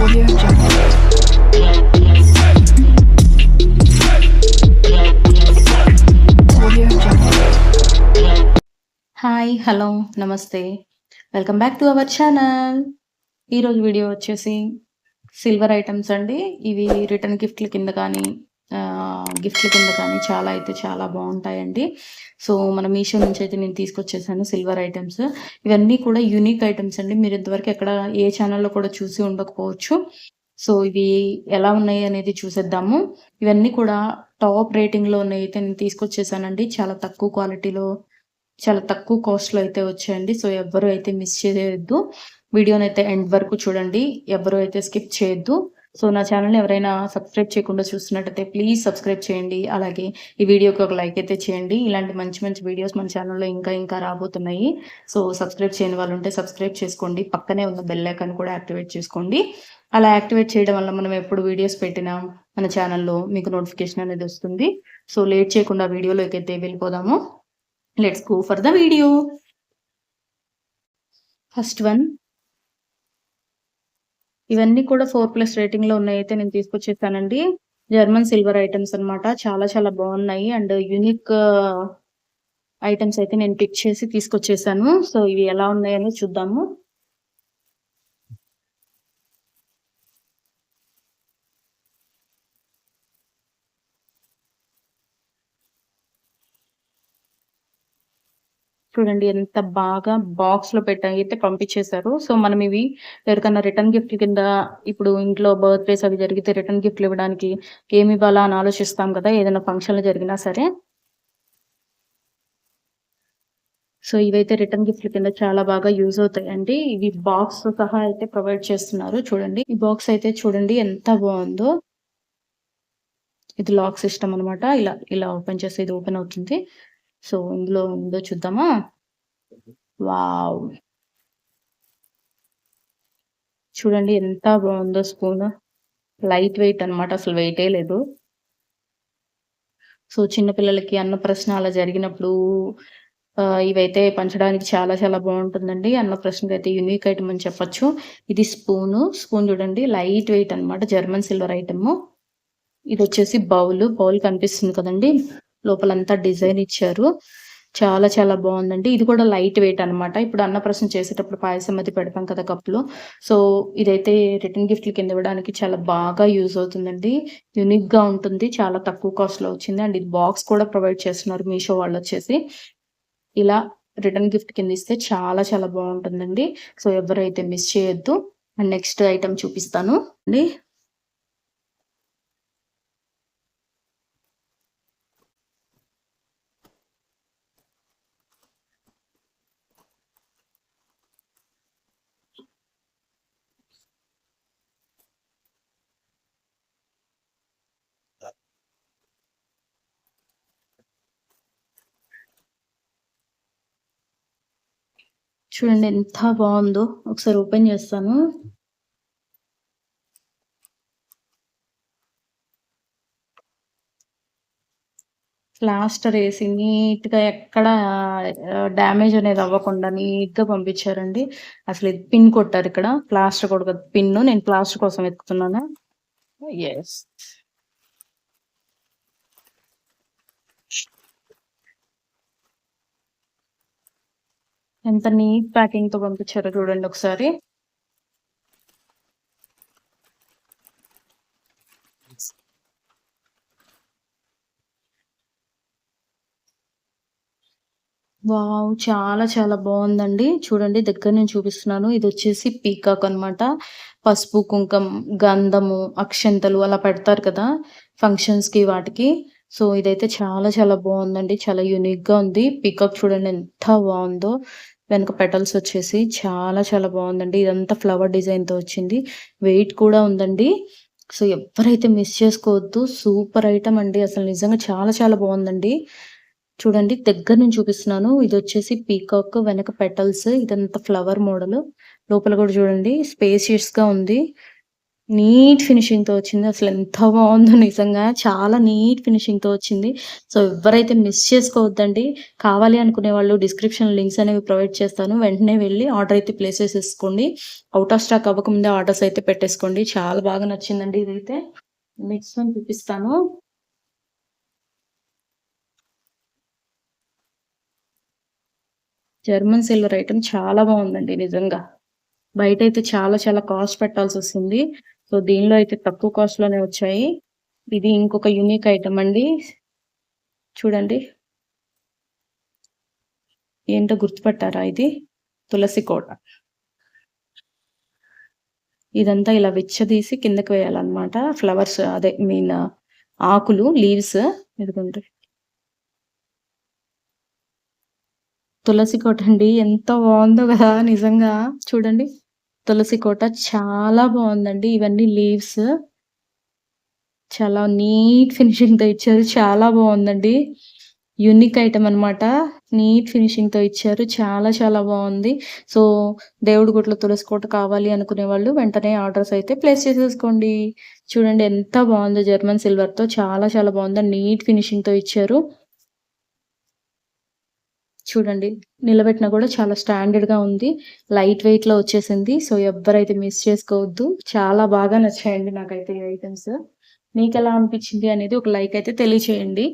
Audio Jungle. Audio Jungle. Hi hello నమస్తే welcome back to our channel. ఈరోజు video వచ్చేసి silver items అండి. ఇవి రిటర్న్ గిఫ్ట్ల కింద కానీ చాలా బాగుంటాయండి. సో మన మీషో నుంచి అయితే నేను తీసుకొచ్చేసాను సిల్వర్ ఐటమ్స్. ఇవన్నీ కూడా యూనిక్ ఐటమ్స్ అండి. మీరు ఇంతవరకు ఎక్కడ ఏ ఛానల్లో కూడా చూసి ఉండకపోవచ్చు. సో ఇవి ఎలా ఉన్నాయి అనేది చూసేద్దాము. ఇవన్నీ కూడా టాప్ రేటింగ్లో ఉన్నాయి అయితే నేను తీసుకొచ్చేసానండి. చాలా తక్కువ క్వాలిటీలో, చాలా తక్కువ కాస్ట్‌లో అయితే వచ్చాయండి. సో ఎవ్వరు అయితే మిస్ చేయొద్దు. వీడియోనైతే ఎండ్ వరకు చూడండి. ఎవ్వరు అయితే స్కిప్ చేయొద్దు. సో నా ఛానల్‌ని ఎవరైనా సబ్స్క్రైబ్ చేయకుండా చూస్తున్నట్టయితే ప్లీజ్ సబ్స్క్రైబ్ చేయండి. అలాగే ఈ వీడియోకి ఒక లైక్ అయితే చేయండి. ఇలాంటి మంచి వీడియోస్ మన ఛానల్‌లో ఇంకా రాబోతున్నాయి. సో సబ్స్క్రైబ్ చేయని వాళ్ళు ఉంటే సబ్స్క్రైబ్ చేసుకోండి. పక్కనే ఉన్న బెల్ ఐకాన్ కూడా యాక్టివేట్ చేసుకోండి. అలా యాక్టివేట్ చేయడం వల్ల మనం ఎప్పుడు వీడియోస్ పెట్టినా మన ఛానల్‌లో మీకు నోటిఫికేషన్ అనేది వస్తుంది. సో లేట్ చేయకుండా వీడియోలోకి అయితే వెళ్ళిపోదాము. Let's go for the video. First one, ఇవన్నీ కూడా 4+ రేటింగ్‌లో ఉన్నాయైతే నేను తీసుకొచ్చేసానండి. జర్మన్ సిల్వర్ ఐటమ్స్ అన్నమాట. చాలా బాగున్నాయి అండ్ యూనిక్ ఐటమ్స్ అయితే నేను పిక్ చేసి తీసుకొచ్చేసాను. సో ఇవి ఎలా ఉన్నాయని చూద్దాము. చూడండి ఎంత బాగా బాక్స్‌లో అయితే పంపించేశారు. సో మనం ఇవి ఎవరికన్నా రిటర్న్ గిఫ్ట్ కింద, ఇప్పుడు ఇంట్లో బర్త్‌డేస్ అవి జరిగితే రిటర్న్ గిఫ్ట్‌లు ఇవ్వడానికి ఏమి ఇవ్వాలా అని ఆలోచిస్తాం కదా! ఏదైనా ఫంక్షన్‌లు జరిగినా సరే. సో ఇవైతే రిటర్న్ గిఫ్ట్‌ల కింద చాలా బాగా యూజ్ అవుతాయండి. ఇవి బాక్స్‌తో సహా అయితే ప్రొవైడ్ చేస్తున్నారు. చూడండి ఈ బాక్స్ అయితే చూడండి ఎంత బాగుందో. ఇది లాక్ సిస్టమ్ అన్నమాట. ఇలా ఓపెన్ చేస్తే ఇది ఓపెన్ అవుతుంది. సో ఇందులో ఉందో చూద్దామా? వావ్! చూడండి ఎంత బాగుందో స్పూను. లైట్ వెయిట్ అన్నమాట. అసలు వెయిటే లేదు. సో చిన్న పిల్లలకి అన్నప్రాసన అలా జరిగినప్పుడు ఇవైతే పంచడానికి చాలా బాగుంటుందండి. అన్నప్రాసనకైతే యూనిక్ ఐటమ్ అని చెప్పొచ్చు. ఇది స్పూన్ చూడండి లైట్ వెయిట్ అన్నమాట. German silver item. ఇదొచ్చేసి బౌల్ కనిపిస్తుంది కదండీ! లోపలంతా డిజైన్ ఇచ్చారు. చాలా బాగుందండి. ఇది కూడా లైట్ వెయిట్ అన్నమాట. ఇప్పుడు అన్నప్రాసన చేసేటప్పుడు పాయసం అది పెడతాం కదా కప్పులో. సో ఇదైతే రిటర్న్ గిఫ్ట్‌ల కింద ఇవ్వడానికి చాలా బాగా యూజ్ అవుతుందండి. యూనిక్‌గా ఉంటుంది. చాలా తక్కువ కాస్ట్‌లో వచ్చింది. అండ్ ఇది బాక్స్ కూడా ప్రొవైడ్ చేస్తున్నారు మీషో వాళ్ళొచ్చేసి. ఇలా రిటర్న్ గిఫ్ట్ కింద ఇస్తే చాలా బాగుంటుందండి. సో ఎవరైతే మిస్ చేయొద్దు. అండ్ నెక్స్ట్ ఐటెమ్ చూపిస్తాను అండి. చూడండి ఎంత బాగుందో. ఒకసారి ఓపెన్ చేస్తాను. ప్లాస్టర్ ఏసి నీట్‌గా ఎక్కడ డ్యామేజ్ అనేది అవ్వకుండా నీట్‌గా పంపించారండి. అసలు ఇది పిన్ కొట్టారిక్కడ. ప్లాస్టర్ కూడా కాదు పిన్ను. నేను ప్లాస్టర్ కోసం వెతుకుతున్నాను. యెస్. ఎంత నీట్ ప్యాకింగ్‌తో పంపించారో చూడండి ఒకసారి. వావ్! చాలా బాగుందండి. చూడండి దగ్గర నుంచి చూపిస్తున్నాను. ఇదొచ్చేసి పీకాక్ అన్నమాట. పసుపు, కుంకం, గంధము, అక్షంతలు అలా పెడతారు కదా! ఫంక్షన్స్‌కి వాటికి. సో ఇదైతే చాలా బాగుందండి. చాలా యూనిక్‌గా ఉంది. పీకాక్ చూడండి ఎంత బాగుందో. వెనక పెటల్స్ వచ్చేసి చాలా బాగుందండి. ఇదంతా ఫ్లవర్ డిజైన్‌తో వచ్చింది. వెయిట్ కూడా ఉందండి. సో ఎవ్వరైతే మిస్ చేసుకోవద్దు. సూపర్ ఐటెమ్ అండి. అసలు నిజంగా చాలా బాగుందండి. చూడండి దగ్గర నుంచి చూపిస్తున్నాను. ఇదొచ్చేసి పీకాక్ వెనక పెటల్స్. ఇదంతా ఫ్లవర్ మోడల్. లోపల కూడా చూడండి స్పేషియస్‌గా ఉంది. నీట్ ఫినిషింగ్‌తో వచ్చింది. అసలెంత బావుందో నిజంగా. చాలా నీట్ ఫినిషింగ్‌తో వచ్చింది. సో, ఎవ్వరైతే మిస్ చేసుకోవద్దండి. కావాలి అనుకునే వాళ్ళు డిస్క్రిప్షన్‌లో లింక్స్ అనేవి ప్రొవైడ్ చేస్తాను. వెంటనే వెళ్లి ఆర్డర్ అయితే ప్లేస్ చేసేసుకోండి. ఔట్ ఆఫ్ స్టాక్ అవ్వకముందే ఆర్డర్స్ అయితే పెట్టేసుకోండి. చాలా బాగా నచ్చిందండి ఇదైతే. నెక్స్ట్ వన్ చూపిస్తాను. జర్మన్ సిల్వర్ ఐటెమ్ చాలా బావుందండి నిజంగా. బయటైతే చాలా చాలా కాస్ట్ పెట్టాల్సొస్తుంది. సో, దీనిలో అయితే తక్కువ కాస్ట్‌లోనే వచ్చాయి. ఇది ఇంకొక యూనిక్ ఐటెమ్ అండి. చూడండి. ఏంటో గుర్తుపట్టారా ఇది? తులసి కోట. ఇదంతా ఇలా విచ్చదీసి కిందకి వేయాలన్నమాట. ఫ్లవర్స్ అదే ఆకులు, లీవ్స్ ఇదిగోండి. తులసి కోటండి. ఎంత బావుందో గదా! నిజంగా. చూడండి. తులసి కోట చాలా బావుందండి. ఇవన్నీ లీవ్స్. చాలా నీట్ ఫినిషింగ్‌తో ఇచ్చారు. చాలా బావుందండి. యూనిక్ ఐటెమ్ అనమాట. నీట్ ఫినిషింగ్‌తో ఇచ్చారు. చాలా చాలా బావుంది. సో, దేవుడి గుడిలో తులసి కోట కావాలి అనుకునే వాళ్ళు వెంటనే ఆర్డర్స్ అయితే ప్లేస్ చేసేసుకోండి. చూడండి ఎంత బావుందో జర్మన్ సిల్వర్‌తో చాలా చాలా బావుంది. నీట్ ఫినిషింగ్‌తో ఇచ్చారు. చూడండి. నిలబెట్టినా గూడా చాలా స్టాండర్డ్‌గా ఉంది. లైట్ వెయిట్‌లో వచ్చేసింది. సో, ఎవ్వరైతే మిస్ చేసుకోవద్దు. చాలా బాగా నచ్చాయండి నాకైతే ఈ ఐటెమ్స్. మీకెలా అనిపిచ్చింది అనేది ఒక లైక్ అయితే తెలియచేయండి.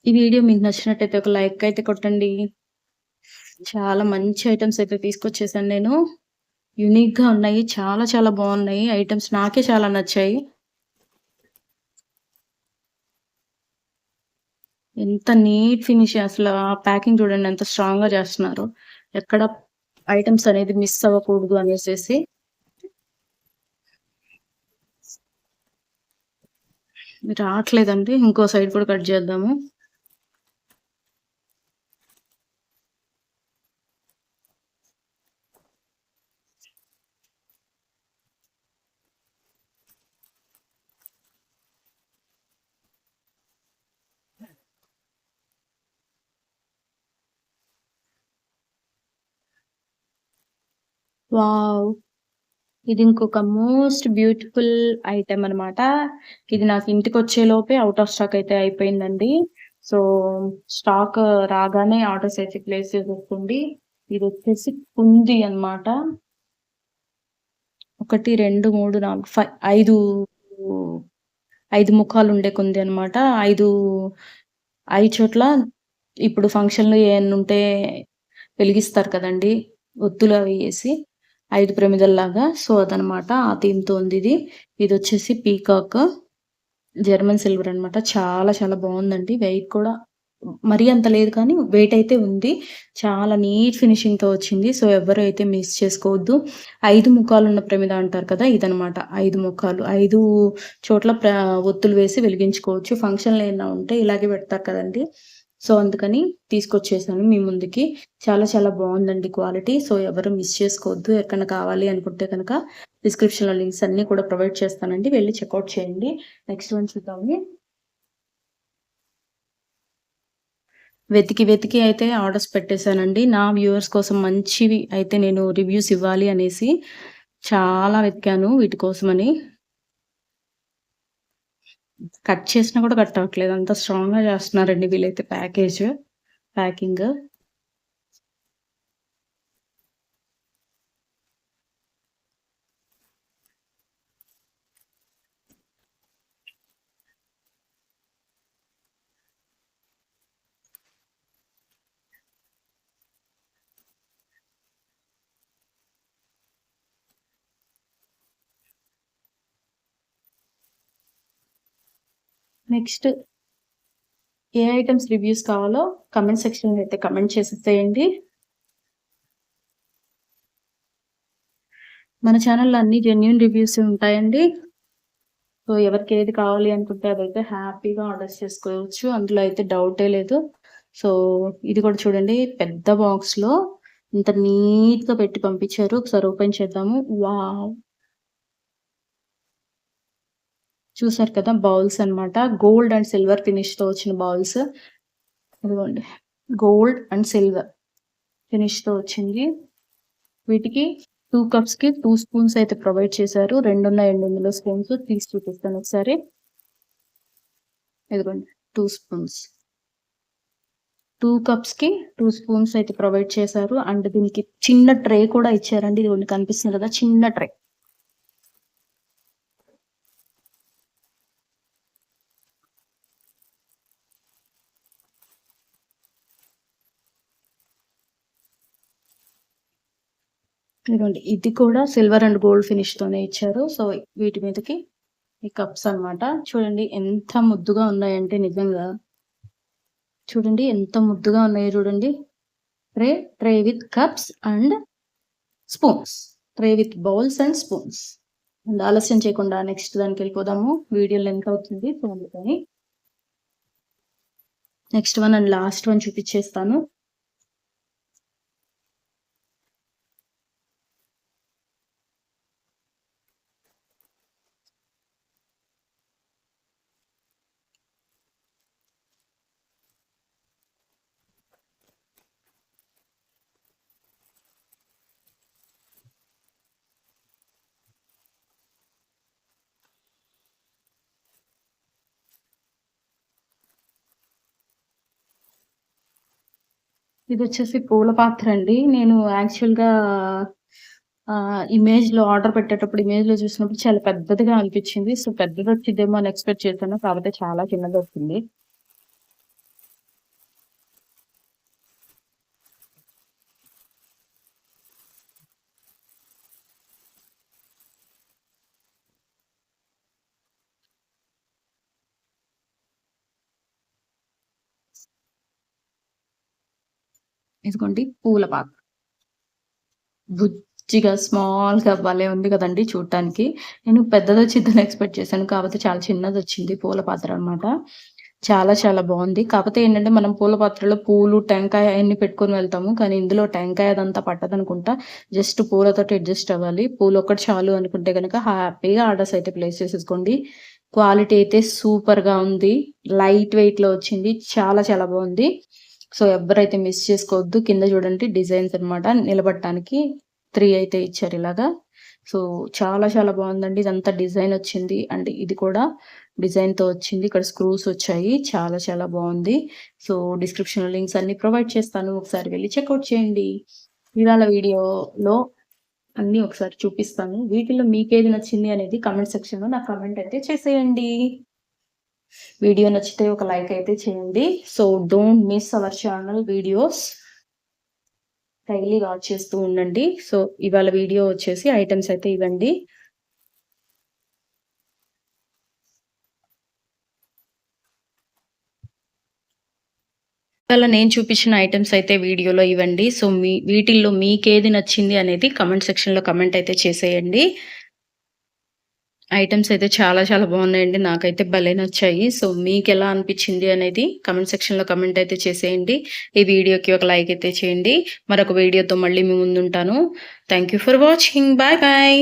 ఈ వీడియో మీకు నచ్చినట్టయితే ఒక లైక్ అయితే కొట్టండి. చాలా మంచి ఐటెమ్స్ అయితే తీసుకొచ్చేసాను నేను. యూనిక్‌గా ఉన్నాయి. చాలా చాలా బావున్నాయి. ఐటెమ్స్ నాకే చాలా నచ్చాయి. ఎంత నీట్ ఫినిష్ అసల ప్యాకింగ్ చూడండి ఎంత స్ట్రాంగ్‌గా చేస్తున్నారో. ఎక్కడ ఐటెమ్స్ అనేది మిస్ అవ్వకూడదు అనేసేసి. రావట్లేదండి. ఇంకో సైడ్ కూడా కట్ చేద్దాము. వావ్! ఇది ఇంకొక మోస్ట్ బ్యూటిఫుల్ ఐటెమ్ అనమాట. ఇది నాకు ఇంటికొచ్చేలోపే ఔట్ ఆఫ్ స్టాక్ అయితే అయిపోయిందండి. సో, స్టాక్ రాగానే ఆర్డర్స్ అయితే ప్లేస్ చేసేసుకోండి. ఇదొచ్చేసి కుంది అనమాట. 1, 2, 3, 4, 5 5 ముఖాలుండే కుంది అనమాట. 5 చోట్ల ఇప్పుడు ఫంక్షన్‌లు ఏయన్నుంటే వెలిగిస్తారు కదండీ! ఒత్తులు అవి ఏసి 5 ప్రమిదల్లాగా. సో, అదనమాట. ఆ థీమ్‌తో ఉందిది. ఇదొచ్చేసి పీకాక్. జర్మన్ సిల్వర్ అనమాట. చాలా చాలా బావుందండి. వెయిట్ కూడా మరీ అంత లేదు కానీ వెయిట్ అయితే ఉంది. చాలా నీట్ ఫినిషింగ్‌తో వచ్చింది. సో, ఎవ్వరు అయితే మిస్ చేసుకోవద్దు. 5 ముఖాలున్న ప్రమిద అంటారు కదా! ఇదనమాట. 5 ముఖాలు. 5 చోట్ల ఒత్తులు వేసి వెలిగించుకోవచ్చు. ఫంక్షన్‌లు ఏమైనా ఉంటే ఇలాగే పెడతారు కదండీ! సో, అందుకని తీసుకొచ్చేసాను మీ ముందుకి. చాలా చాలా బావుందండి క్వాలిటీ. సో, ఎవరు మిస్ చేసుకోవద్దు. ఎక్కడైనా కావాలి అనుకుంటే గనక డిస్క్రిప్షన్‌లో లింక్స్ అన్నీ కూడా ప్రొవైడ్ చేస్తానండి. వెళ్లి చెకౌట్ చేయండి. నెక్స్ట్ వన్ చూద్దాము. వెతికి వెతికి అయితే ఆర్డర్స్ పెట్టేసానండి. నా వ్యూవర్స్ కోసం మంచివి అయితే నేను రివ్యూస్ ఇవ్వాలి అనేసి చాలా వెతికాను వీటి కోసమని. కట్ చేసినా కూడా కట్ అవ్వట్లేదు. అంత స్ట్రాంగ్‌గా చేస్తున్నారండి వీళ్ళైతే ప్యాకింగ్. నెక్స్ట్ ఏ ఐటెమ్స్ రివ్యూస్ కావాలో కామెంట్ సెక్షన్‌లో అయితే కామెంట్ చేసేసేయండి. మన ఛానెల్‌లో అన్ని జెన్యూన్ రివ్యూసే ఉంటాయండి. సో, ఎవరికి ఏది కావాలి అనుకుంటే అదైతే హ్యాపీగా ఆర్డర్స్ చేసుకోవచ్చు. అందులో అయితే డౌటే లేదు. సో, ఇది కూడా చూడండి పెద్ద బాక్స్‌లో ఇంత నీట్‌గా పెట్టి పంపించారు. ఒకసారి ఓపెన్ చేద్దాము. వావ్! చూసారు కదా! బౌల్స్ అన్నమాట. గోల్డ్ అండ్ సిల్వర్ ఫినిష్‌తో వచ్చిన బౌల్స్. ఇదిగోండి. గోల్డ్ అండ్ సిల్వర్ ఫినిష్‌తో వచ్చింది. వీటికి 2 కప్స్‌కి 2 స్పూన్స్ అయితే ప్రొవైడ్ చేశారు. 2 ఉన్నాయండి ఇందులో స్పూన్స్. తీసి చూపిస్తాను ఒకసారి. ఇదిగోండి 2 స్పూన్స్. 2 కప్స్‌కి 2 స్పూన్స్ అయితే ప్రొవైడ్ చేశారు. అండ్ దీనికి చిన్న ట్రే కూడా ఇచ్చారండి. ఇదిగోండి కనిపిస్తుంది కదా! చిన్న ట్రే. ఇదిగోండి ఇది కూడా సిల్వర్ అండ్ గోల్డ్ ఫినిష్‌తోనే ఇచ్చారు. సో, వీటి మీదకి ఈ కప్స్ అన్నమాట. చూడండి ఎంత ముద్దుగా ఉన్నాయంటే నిజంగా. చూడండి ఎంత ముద్దుగా ఉన్నాయో చూడండి. Tray, tray with cups and spoons. Tray with bowls and spoons. And ఆలస్యం చేయకుండా నెక్స్ట్ దానికెళ్ళిపోదాము. వీడియో లెంత్ అవుతుంది. సో, అందుకని next one and last one చూపిచ్చేస్తాను. ఇదొచ్చేసి పూల పాత్ర అండి. నేను యాక్చువల్‌గా ఇమేజ్‌లో ఆర్డర్ పెట్టేటప్పుడు ఇమేజ్‌లో చూసినప్పుడు చాలా పెద్దదిగా అనిపిచ్చింది. సో, పెద్దదొచ్చిద్దేమో అని ఎక్స్‌పెక్ట్ చేశాను. కాకపోతే చాలా చిన్నదొచ్చింది. ఇదిగోండి పూల పాత్ర. బుజ్జిగా, స్మాల్‌గా భలే ఉంది గదండీ చూడటానికి. నేను పెద్దదొచ్చిద్దని ఎక్స్‌పెక్ట్ చేశాను. కాపోతే చాలా చిన్నదొచ్చింది పూల పాత్ర అన్నమాట. చాలా చాలా బావుంది. కాపోతే ఏంటంటే మనం పూల పాత్రలో పూలు, టెంకాయ అయన్నీ పెట్టుకొని వెళ్తాము. కానీ ఇందులో టెంకాయ అదంతా పట్టదనుకుంటా. జస్ట్ పూలతోటి అడ్జస్ట్ అవ్వాలి. పూలొక్కటి చాలు అనుకుంటే గనక హ్యాపీగా ఆర్డర్స్ అయితే ప్లేస్ చేసేసుకోండి. క్వాలిటీ అయితే సూపర్‌గా ఉంది. లైట్ వెయిట్‌లో వచ్చింది. చాలా చాలా బావుంది. సో, ఎవ్వరైతే మిస్ చేసుకోవద్దు. కింద చూడండి డిజైన్స్ అన్నమాట. నిలబడటానికి 3 అయితే ఇచ్చారు ఇలాగా. సో, చాలా చాలా బావుందండి. ఇదంతా డిజైనొచ్చింది. అండ్ ఇది కూడా డిజైన్‌తో వచ్చింది. ఇక్కడ స్క్రూస్ వచ్చాయి. చాలా చాలా బావుంది. సో, డిస్క్రిప్షన్‌లో లింక్స్ అన్నీ ప్రొవైడ్ చేస్తాను. ఒకసారి వెళ్లి చెకౌట్ చేయండి. ఇవాళ వీడియోలో అన్నీ ఒకసారి చూపిస్తాను. వీటిల్లో మీకేది నచ్చింది అనేది కామెంట్ సెక్షన్‌లో నాకు కామెంట్ అయితే చేసేయండి. వీడియో నచ్చితే ఒక లైక్ అయితే చేయండి. So, don't miss our channel videos. Daily watch చేస్తూ ఉండండి. సో, ఇవాళ వీడియో వచ్చేసి ఐటెమ్స్ అయితే ఇవండి. ఇవాళ నేను చూపించిన ఐటెమ్స్ అయితే వీడియోలో ఇవండి. సో, వీటిల్లో మీకేది నచ్చింది అనేది కామెంట్ సెక్షన్‌లో కామెంట్ అయితే చేసేయండి. ఐటెమ్స్ అయితే చాలా చాలా బాగున్నాయండి. నాకైతే భలే నచ్చాయి. సో, మీకెలా అనిపించింది అనేది కామెంట్ సెక్షన్‌లో కామెంట్ అయితే చేసేయండి. ఈ వీడియోకి ఒక లైక్ అయితే చేయండి. మరొక వీడియోతో మళ్ళీ మీ ముందుంటాను. Thank you for watching. Bye bye.